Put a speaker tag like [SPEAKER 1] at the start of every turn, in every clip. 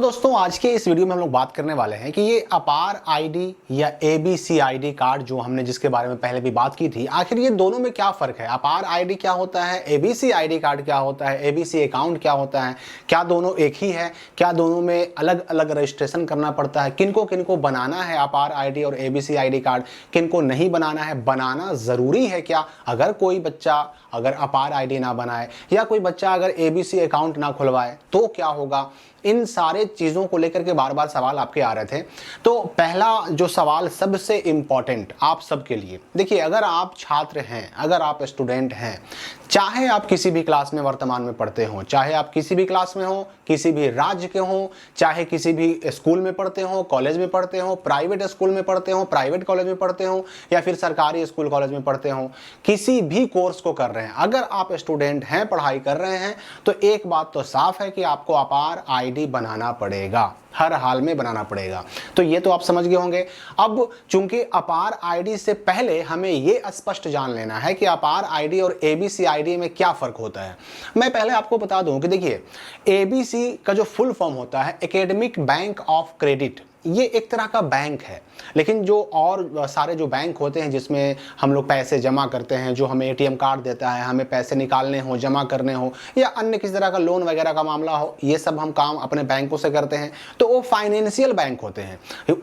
[SPEAKER 1] तो दोस्तों आज के इस वीडियो में हम लोग बात करने वाले हैं कि ये अपार आईडी या एबीसी आईडी कार्ड जो हमने जिसके बारे में पहले भी बात की थी, आखिर ये दोनों में क्या फर्क है। अपार आईडी क्या होता है, एबीसी आईडी कार्ड क्या होता है, एबीसी अकाउंट क्या होता है, क्या दोनों एक ही है, क्या दोनों में अलग अलग रजिस्ट्रेशन करना पड़ता है, किनको किनको बनाना है अपार आईडी और एबीसी आईडी कार्ड, किनको नहीं बनाना है, बनाना जरूरी है क्या, अगर कोई बच्चा अगर अपार आईडी ना बनाए या कोई बच्चा अगर एबीसी अकाउंट ना खुलवाए तो क्या होगा। इन सारे चीज़ों को लेकर के बार बार सवाल आपके आ रहे थे। तो पहला जो सवाल सबसे इम्पॉर्टेंट आप सबके लिए, देखिए अगर आप छात्र हैं, अगर आप स्टूडेंट हैं, चाहे आप किसी भी क्लास में वर्तमान में पढ़ते हो, चाहे आप किसी भी क्लास में हो, किसी भी राज्य के हो, चाहे किसी भी स्कूल में पढ़ते हो, कॉलेज में पढ़ते हो, प्राइवेट स्कूल में पढ़ते हो, प्राइवेट कॉलेज में पढ़ते हो या फिर सरकारी स्कूल कॉलेज में पढ़ते हो, किसी भी कोर्स को कर रहे हैं, अगर आप स्टूडेंट हैं, पढ़ाई कर रहे हैं, तो एक बात तो साफ है कि आपको अपार आईडी बनाना पड़ेगा, हर हाल में बनाना पड़ेगा। तो ये तो आप समझ गए होंगे। अब चूंकि अपार आईडी से पहले हमें ये स्पष्ट जान लेना है कि अपार आईडी और एबीसी आईडी में क्या फर्क होता है। मैं पहले आपको बता दूं कि देखिए एबीसी का जो फुल फॉर्म होता है एकेडमिक बैंक ऑफ क्रेडिट, ये एक तरह का बैंक है। लेकिन जो और सारे जो बैंक होते हैं जिसमें हम लोग पैसे जमा करते हैं, जो हमें एटीएम कार्ड देता है, हमें पैसे निकालने हो, जमा करने हो या अन्य किसी तरह का लोन वगैरह का मामला हो, ये सब हम काम अपने बैंकों से करते हैं, तो वो फाइनेंशियल बैंक होते हैं।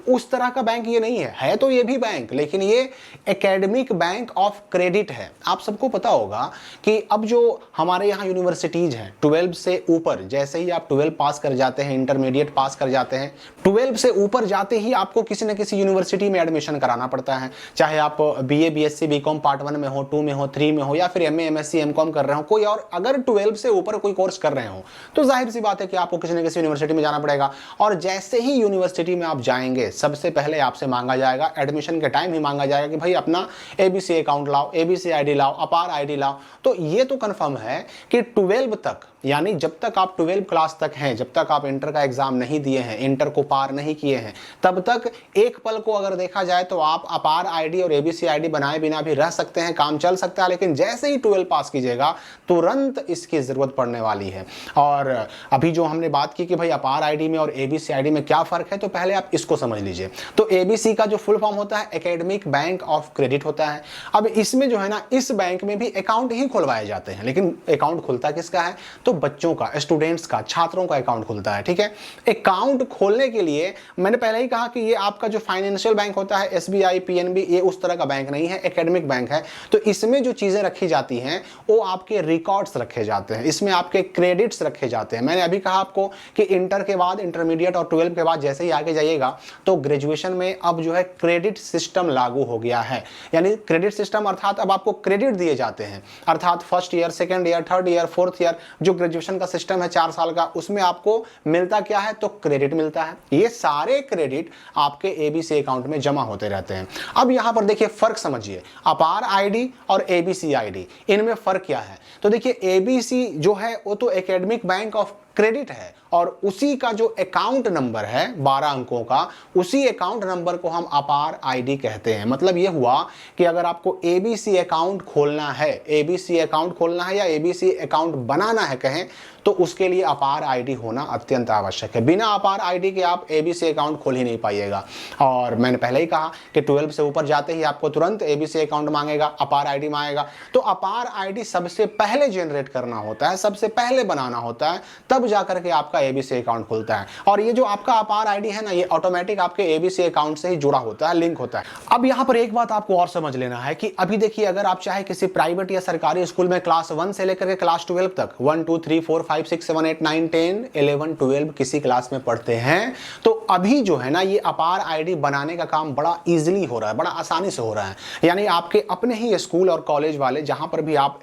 [SPEAKER 1] उस तरह का बैंक ये नहीं है तो ये भी बैंक, लेकिन ये एकेडमिक बैंक ऑफ क्रेडिट है। आप सबको पता होगा कि अब जो हमारे यहाँ यूनिवर्सिटीज हैं 12 से ऊपर, जैसे ही आप 12 पास कर जाते हैं, इंटरमीडिएट पास कर जाते हैं, 12 से ऊपर जाते ही आपको किसी न किसी यूनिवर्सिटी में एडमिशन कराना पड़ता है। चाहे आप बीए बीएससी बीकॉम पार्ट 1 में हो, 2 में हो, 3 में हो या फिर एमए एमएससी एमकॉम कर रहे हो कोई और, अगर 12 से ऊपर कोई कोर्स कर रहे हो तो जाहिर सी बात है कि आपको किसी न किसी यूनिवर्सिटी में जाना पड़ेगा। और जैसे ही यूनिवर्सिटी में आप जाएंगे सबसे पहले आपसे मांगा जाएगा, एडमिशन के टाइम ही मांगा जाएगा कि भाई अपना एबीसी अकाउंट लाओ, एबीसी आईडी लाओ, अपार आईडी लाओ। तो ये तो कंफर्म है कि 12 तक, यानी जब तक आप 12 क्लास तक हैं, जब तक आप इंटर का एग्जाम नहीं दिए हैं, इंटर को पार नहीं किए हैं, तब तक एक पल को अगर देखा जाए तो आप अपार आईडी और एबीसी आईडी बनाए बिना भी रह सकते हैं, काम चल सकता है। लेकिन जैसे ही 12 पास कीजिएगा तुरंत इसकी जरूरत पड़ने वाली है। और अभी जो हमने बात की कि भाई अपार आईडी में और एबीसी आईडी में क्या फर्क है, तो पहले आप इसको समझ लीजिए। तो एबीसी का जो फुल फॉर्म होता है एकेडमिक बैंक ऑफ क्रेडिट होता है। अब इसमें जो है ना, इस बैंक में भी अकाउंट ही खुलवाए जाते हैं, लेकिन अकाउंट खुलता किसका है, तो बच्चों का, स्टूडेंट्स का, छात्रों का अकाउंट खुलता है। ठीक है, अकाउंट खोलने के लिए मैंने पहले ही कहा कि ये आपका जो फाइनेंशियल बैंक होता है एसबीआई पीएनबी, ये उस तरह का बैंक नहीं है, एकेडमिक बैंक है। तो इसमें जो चीजें रखी जाती हैं वो आपके रिकॉर्ड्स रखे जाते हैं, इसमें आपके क्रेडिट्स रखे जाते हैं। मैंने अभी कहा आपको कि इंटर के बाद, इंटरमीडिएट और 12 के बाद जैसे ही आगे जाइएगा तो ग्रेजुएशन में अब जो है क्रेडिट सिस्टम लागू हो गया है। यानी क्रेडिट सिस्टम अर्थात अब आपको क्रेडिट दिए जाते हैं, अर्थात first year, second year, third year, fourth year जो ग्रेजुएशन का सिस्टम है 4 साल का, उसमें आपको मिलता क्या है, तो क्रेडिट मिलता है। ये सारे क्रेडिट आपके एबीसी अकाउंट में जमा होते रहते हैं। अब यहां पर देखिए फर्क समझिए, अपार आईडी और एबीसी आईडी, इनमें फर्क क्या है। तो देखिए एबीसी जो है वो तो एकेडमिक बैंक ऑफ क्रेडिट है और उसी का जो अकाउंट नंबर है 12 अंकों का, उसी अकाउंट नंबर को हम अपार आईडी कहते हैं। मतलब यह हुआ कि अगर आपको एबीसी अकाउंट खोलना है, एबीसी अकाउंट खोलना है या एबीसी अकाउंट बनाना है कहें, तो उसके लिए अपार आईडी होना अत्यंत आवश्यक है। बिना अपार आईडी के आप एबीसी अकाउंट खोल ही नहीं पाइएगा। और मैंने पहले ही कहा कि 12 से ऊपर जाते ही आपको तुरंत एबीसी अकाउंट मांगेगा, अपार आईडी मांगेगा। तो अपार आईडी सबसे पहले जनरेट करना होता है, सबसे पहले बनाना होता है, तब जाकर के आपका एबीसी अकाउंट खुलता है। और ये जो आपका अपार आईडी है ना, ये ऑटोमेटिक आपके एबीसी अकाउंट से ही जुड़ा होता है, लिंक होता है। अब यहां पर एक बात आपको और समझ लेना है कि अभी देखिए अगर आप चाहे किसी प्राइवेट या सरकारी स्कूल में क्लास 1 से लेकर के क्लास 12 तक 1 2 3 4 5 6 7 8 9 10 11 12 किसी क्लास में पढ़ते हैं, तो अभी जो है ना ये अपार आईडी बनाने का काम बड़ा इजीली हो रहा है, बड़ा आसानी से हो रहा है। यानी आपके अपने ही स्कूल और कॉलेज वाले, जहां पर भी आप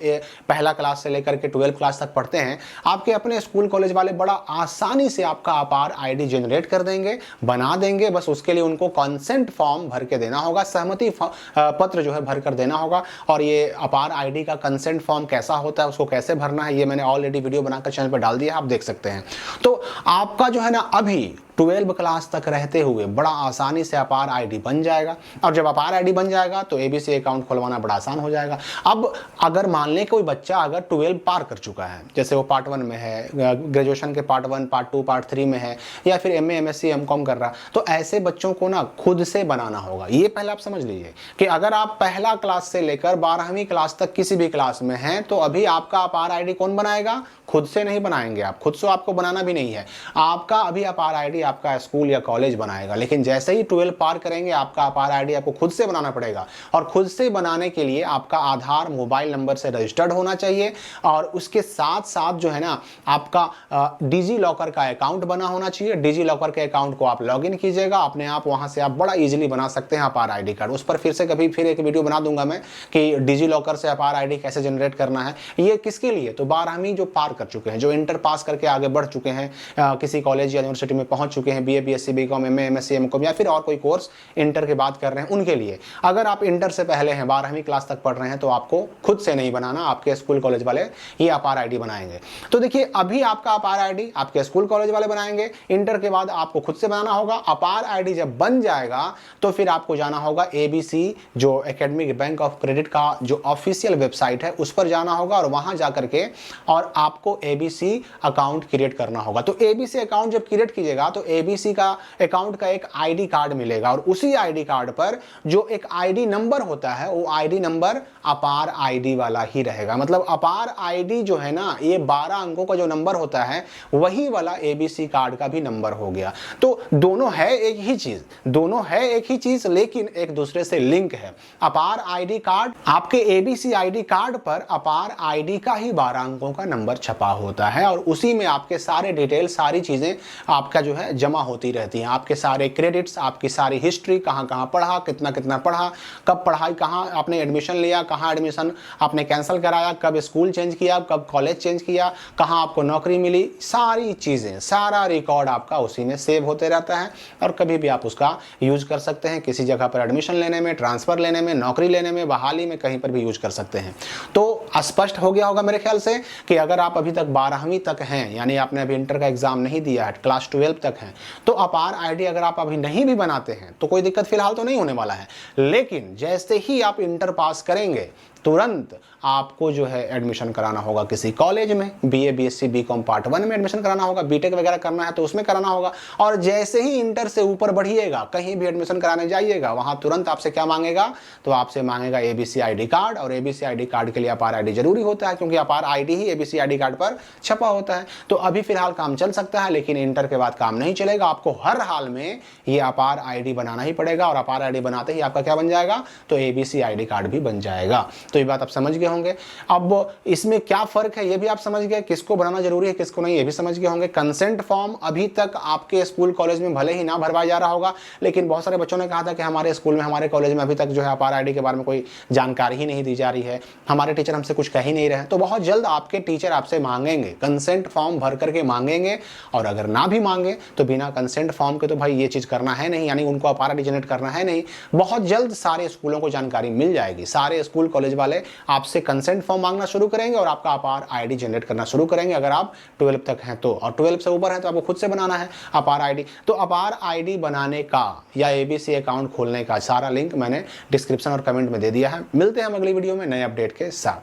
[SPEAKER 1] पहला क्लास से लेकर के 12 क्लास तक पढ़ते हैं, आपके अपने स्कूल कॉलेज वाले बड़ा आसानी से आपका अपार आईडी जनरेट कर देंगे, बना देंगे। बस उसके लिए उनको कंसेंट फॉर्म भर के देना होगा, सहमति पत्र जो है भर कर देना होगा। और ये अपार आईडी का कंसेंट फॉर्म कैसा होता है, उसको कैसे भरना है, ये मैंने ऑलरेडी वीडियो बनाकर चैनल पर डाल दिया, आप देख सकते हैं। तो आपका जो है ना अभी 12 क्लास तक रहते हुए बड़ा आसानी से अपार आईडी बन जाएगा। और जब अपार आईडी बन जाएगा तो एबीसी अकाउंट खुलवाना बड़ा आसान हो जाएगा। अब अगर मान लें कोई बच्चा अगर 12 पार कर चुका है, जैसे वो पार्ट 1 में है, ग्रेजुएशन के पार्ट 1, पार्ट 2, पार्ट 3 में है, या फिर एमए, एमएससी, एमकॉम कर रहा, तो ऐसे बच्चों को ना खुद से बनाना होगा। ये पहले आप समझ लीजिए कि अगर आप पहला क्लास से लेकर 12वीं क्लास तक किसी भी क्लास में हैं, तो अभी आपका अपार आईडी कौन बनाएगा? खुद से नहीं बनाएंगे आप, खुद से आपको बनाना भी नहीं है। आपका अभी अपार आईडी आपका स्कूल या कॉलेज बनाएगा। लेकिन जैसे ही 12 पार करेंगे, आपका अपार आईडी आपको खुद से बनाना पड़ेगा। और खुद से बनाने के लिए आपका आधार मोबाइल नंबर से रजिस्टर्ड होना चाहिए, और उसके साथ साथ जो है ना, आपका डिजी लॉकर का अकाउंट बना होना चाहिए। डिजी लॉकर के अकाउंट को आप लॉगिन कीजिएगा, अपने आप वहां से आप बड़ा इजीली बना सकते हैं अपार आईडी कार्ड। उस पर फिर से कभी फिर एक वीडियो बना दूंगा मैं कि डिजी लॉकर से अपार आईडी कैसे जनरेट करना है। ये किसके लिए? तो 12वीं जो पार कर चुके हैं, जो इंटर पास करके आगे बढ़ चुके हैं, किसी कॉलेज या यूनिवर्सिटी में पहुंच चुके हैं, BA, BSc, BCom, MA, MSc, MCom, या फिर और कोई कोर्स इंटर के बाद कर रहे हैं, उनके लिए। अगर आप इंटर से पहले हैं, 12वीं क्लास तक पढ़ रहे हैं, तो आपको खुद से नहीं बनाना, आपके स्कूल कॉलेज वाले ये अपार आईडी बनाएंगे। तो देखिए, अभी आपका अपार आईडी आपके स्कूल कॉलेज वाले बनाएंगे, इंटर के बाद आपको खुद से बनाना होगा। अपार आईडी जब बन जाएगा तो फिर आपको जाना होगा एबीसी, जो एकेडमिक बैंक ऑफ क्रेडिट का जो ऑफिशियल वेबसाइट है, उस पर जाना होगा, और वहां जाकर के और आपको एबीसी अकाउंट क्रिएट करना होगा। तो एबीसी अकाउंट जब क्रिएट कीजिएगा तो एबीसी का अकाउंट का एक आईडी कार्ड मिलेगा, और उसी आईडी कार्ड पर जो एक आईडी नंबर होता है, वो आईडी नंबर अपार आईडी वाला ही रहेगा। मतलब अपार आईडी जो है ना, ये 12 अंकों का जो नंबर होता है, वही वाला एबीसी कार्ड का भी नंबर हो गया। तो दोनों है एक ही चीज, दोनों है एक ही चीज, लेकिन एक दूसरे से लिंक है। अपार आईडी कार्ड, आपके एबीसी आईडी कार्ड पर अपार आईडी का ही 12 अंकों का नंबर छपा होता है, और उसी में आपके सारे डिटेल, सारी चीजें आपका जो है जमा होती रहती हैं। आपके सारे क्रेडिट्स, आपकी सारी हिस्ट्री, कहां कहां पढ़ा, कितना कितना पढ़ा, कब पढ़ाई, कहां आपने एडमिशन लिया, कहां एडमिशन आपने कैंसिल कराया, कब स्कूल चेंज किया, कब कॉलेज चेंज किया, कहां आपको नौकरी मिली, सारी चीजें, सारा रिकॉर्ड आपका उसी में सेव होते रहता है। और कभी भी आप उसका यूज कर सकते हैं, किसी जगह पर एडमिशन लेने में, ट्रांसफर लेने में, नौकरी लेने में, बहाली में, कहीं पर भी यूज कर सकते हैं। तो स्पष्ट हो गया होगा मेरे ख्याल से कि अगर आप अभी तक 12वीं तक हैं, यानी आपने अभी इंटर का एग्जाम नहीं दिया है, क्लास 12 तक हैं, तो अपार आईडी अगर आप अभी नहीं भी बनाते हैं तो कोई दिक्कत फिलहाल तो नहीं होने वाला है। लेकिन जैसे ही आप इंटर पास करेंगे, तुरंत आपको जो है एडमिशन कराना होगा किसी कॉलेज में, बीए, बीएससी, बीकॉम पार्ट 1 में एडमिशन कराना होगा, बीटेक वगैरह करना है तो उसमें कराना होगा। और जैसे ही इंटर से ऊपर बढ़िएगा, कहीं भी एडमिशन कराने जाइएगा, वहां तुरंत आपसे क्या मांगेगा? तो आपसे मांगेगा एबीसी आईडी कार्ड, और एबीसी आईडी कार्ड के लिए अपार आईडी जरूरी होता है, क्योंकि अपार आईडी ही एबीसी आईडी कार्ड पर छपा होता है। तो अभी फिलहाल काम चल सकता है, लेकिन इंटर के बाद काम नहीं चलेगा। आपको हर हाल में ये अपार आईडी बनाना ही पड़ेगा, और अपार आईडी बनाते ही आपका क्या बन जाएगा? तो एबीसी आईडी कार्ड भी बन जाएगा। तो ये बात आप समझ गए होंगे। अब इसमें क्या फर्क है ये भी आप समझ गए, किसको बनाना जरूरी है, किसको नहीं, ये भी समझ गए होंगे। कंसेंट फॉर्म अभी तक आपके स्कूल कॉलेज में भले ही ना भरवाया जा रहा होगा, लेकिन बहुत सारे बच्चों ने कहा था कि हमारे स्कूल में, हमारे कॉलेज में अभी तक जो है अपार आईडी के बारे में कोई जानकारी ही नहीं दी जा रही है, हमारे टीचर हमसे कुछ कह ही नहीं रहे। तो बहुत जल्द आपके टीचर आपसे मांगेंगे, कंसेंट फॉर्म भर करके मांगेंगे, और अगर ना भी मांगे तो बिना कंसेंट फॉर्म के तो भाई ये चीज करना है नहीं, यानी उनको अपार आईडी जनरेट करना है नहीं। बहुत जल्द सारे स्कूलों को जानकारी मिल जाएगी, सारे स्कूल कॉलेज वाले आपसे कंसेंट फॉर्म मांगना शुरू करेंगे और आपका अपार आईडी जनरेट करना शुरू करेंगे, अगर आप 12 तक हैं तो। और 12 से ऊपर है तो आपको खुद से बनाना है अपार आईडी। तो अपार आईडी बनाने का या एबीसी अकाउंट खोलने का सारा लिंक मैंने डिस्क्रिप्शन और कमेंट में दे दिया है। मिलते हैं हम अगली वीडियो में नए अपडेट के साथ।